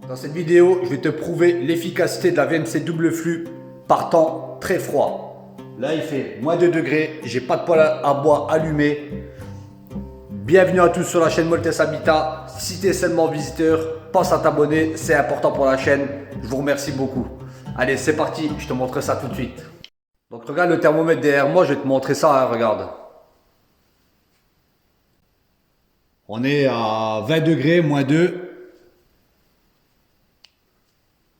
Dans cette vidéo, je vais te prouver l'efficacité de la VMC double flux par temps très froid. Là, il fait moins 2 degrés, j'ai pas de poêle à bois allumé. Bienvenue à tous sur la chaîne Moltes Habitat. Si tu es seulement visiteur, pense à t'abonner, c'est important pour la chaîne. Je vous remercie beaucoup. Allez, c'est parti, je te montre ça tout de suite. Donc regarde le thermomètre derrière moi, je vais te montrer ça, hein, regarde. On est à 20 degrés, moins 2.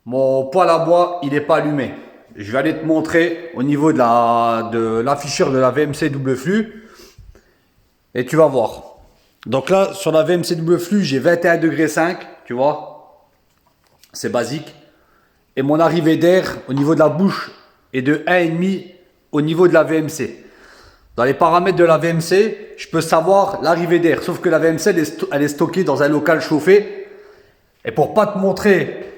Mon poêle à bois, il n'est pas allumé. Je vais aller te montrer au niveau de l'afficheur de la VMC double flux. Et tu vas voir. Donc là, sur la VMC double flux, j'ai 21 degrés 5, tu vois. C'est basique. Et mon arrivée d'air au niveau de la bouche est de 1,5 au niveau de la VMC. Dans les paramètres de la VMC, je peux savoir l'arrivée d'air. Sauf que la VMC, elle est stockée dans un local chauffé. Et pour pas te montrer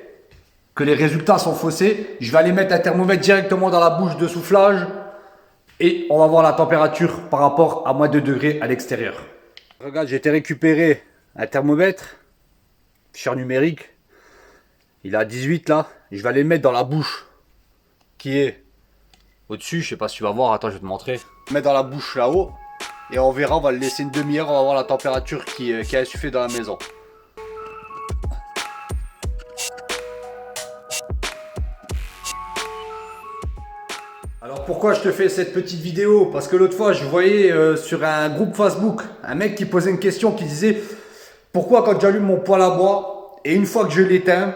que les résultats sont faussés, je vais aller mettre un thermomètre directement dans la bouche de soufflage. Et on va voir la température par rapport à moins 2 degrés à l'extérieur. Regarde, j'ai été récupérer un thermomètre, fichier numérique. Il est à 18 là. Je vais aller le mettre dans la bouche qui est au-dessus. Je sais pas si tu vas voir. Attends, je vais te montrer. Mettre dans la bouche là-haut. Et on verra, on va le laisser une demi-heure. On va voir la température qui a insufflé dans la maison. Alors pourquoi je te fais cette petite vidéo? Parce que l'autre fois je voyais sur un groupe Facebook un mec qui posait une question qui disait pourquoi quand j'allume mon poêle à bois et une fois que je l'éteins,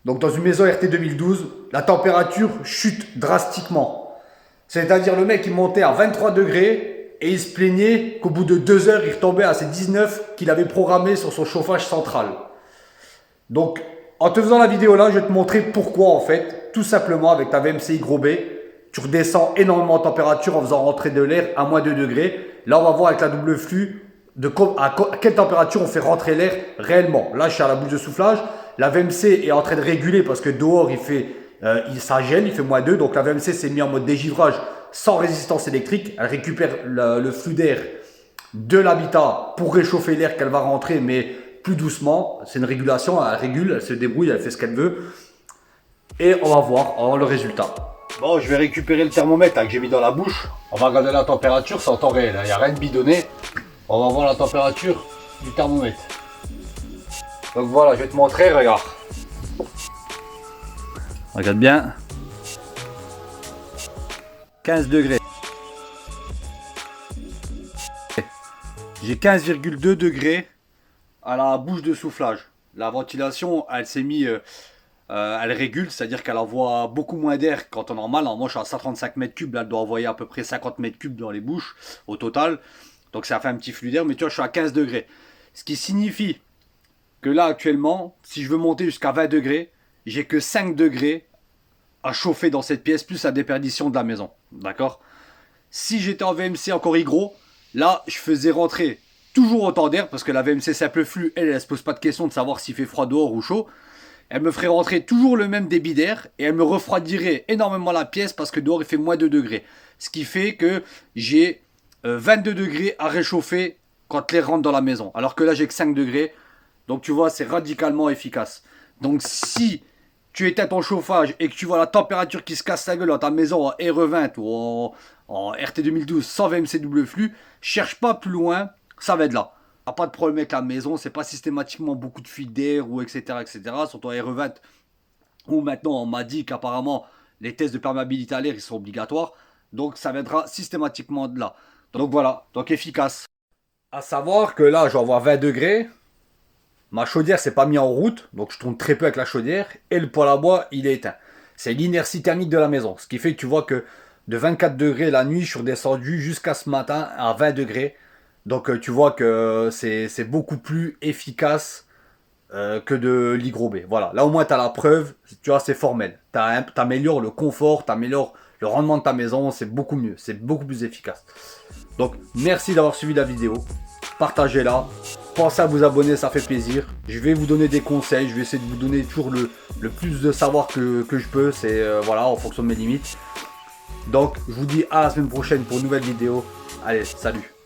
donc dans une maison RT 2012, la température chute drastiquement. C'est-à-dire le mec il montait à 23 degrés et il se plaignait qu'au bout de 2 heures il retombait à ses 19 qu'il avait programmé sur son chauffage central. Donc en te faisant la vidéo là, je vais te montrer pourquoi en fait, tout simplement avec ta VMC Hygro B, tu redescends énormément en température en faisant rentrer de l'air à moins 2 degrés. Là, on va voir avec la double flux à quelle température on fait rentrer l'air réellement. Là, je suis à la bouche de soufflage. La VMC est en train de réguler parce que dehors, ça gèle, il fait moins 2. Donc la VMC s'est mise en mode dégivrage sans résistance électrique. Elle récupère le flux d'air de l'habitat pour réchauffer l'air qu'elle va rentrer, mais plus doucement. C'est une régulation, elle régule, elle se débrouille, elle fait ce qu'elle veut. Et on va voir le résultat. Bon, je vais récupérer le thermomètre que j'ai mis dans la bouche. On va regarder la température, c'est en temps réel. Il n'y a rien de bidonné. On va voir la température du thermomètre. Donc voilà, je vais te montrer, regarde. Regarde bien. 15 degrés. J'ai 15,2 degrés à la bouche de soufflage. La ventilation, elle s'est mise... elle régule, c'est-à-dire qu'elle envoie beaucoup moins d'air qu'en temps normal. Alors moi je suis à 135 mètres cubes, là elle doit envoyer à peu près 50 mètres cubes dans les bouches au total. Donc ça fait un petit flux d'air, mais tu vois je suis à 15 degrés. Ce qui signifie que là actuellement, si je veux monter jusqu'à 20 degrés, j'ai que 5 degrés à chauffer dans cette pièce, plus la déperdition de la maison. D'accord? Si j'étais en VMC encore Hygro, là je faisais rentrer toujours autant d'air, parce que la VMC simple flux, elle se pose pas de question de savoir s'il fait froid dehors ou chaud. Elle me ferait rentrer toujours le même débit d'air et elle me refroidirait énormément la pièce parce que dehors il fait moins 2 degrés. Ce qui fait que j'ai 22 degrés à réchauffer quand l'air rentre dans la maison. Alors que là j'ai que 5 degrés. Donc tu vois, c'est radicalement efficace. Donc si tu éteins ton chauffage et que tu vois la température qui se casse la gueule dans ta maison en RE20 ou en RT 2012 sans VMC double flux, cherche pas plus loin, ça va être là. Pas de problème avec la maison, c'est pas systématiquement beaucoup de fuite d'air ou etc. Surtout en RE20 où maintenant on m'a dit qu'apparemment les tests de perméabilité à l'air ils sont obligatoires, donc ça viendra systématiquement de là. Donc voilà, donc efficace. À savoir que là je vais avoir 20 degrés, ma chaudière s'est pas mise en route, donc je tourne très peu avec la chaudière et le poêle à bois il est éteint. C'est l'inertie thermique de la maison, ce qui fait que tu vois que de 24 degrés la nuit je suis redescendu jusqu'à ce matin à 20 degrés. Donc tu vois que c'est beaucoup plus efficace que de l'Hygro B. Voilà, là au moins tu as la preuve, tu vois, c'est formel. Tu améliores le confort, tu améliores le rendement de ta maison, c'est beaucoup mieux, c'est beaucoup plus efficace. Donc merci d'avoir suivi la vidéo, partagez-la, pensez à vous abonner, ça fait plaisir. Je vais vous donner des conseils, je vais essayer de vous donner toujours le plus de savoir que je peux, c'est voilà, en fonction de mes limites. Donc je vous dis à la semaine prochaine pour une nouvelle vidéo. Allez, salut!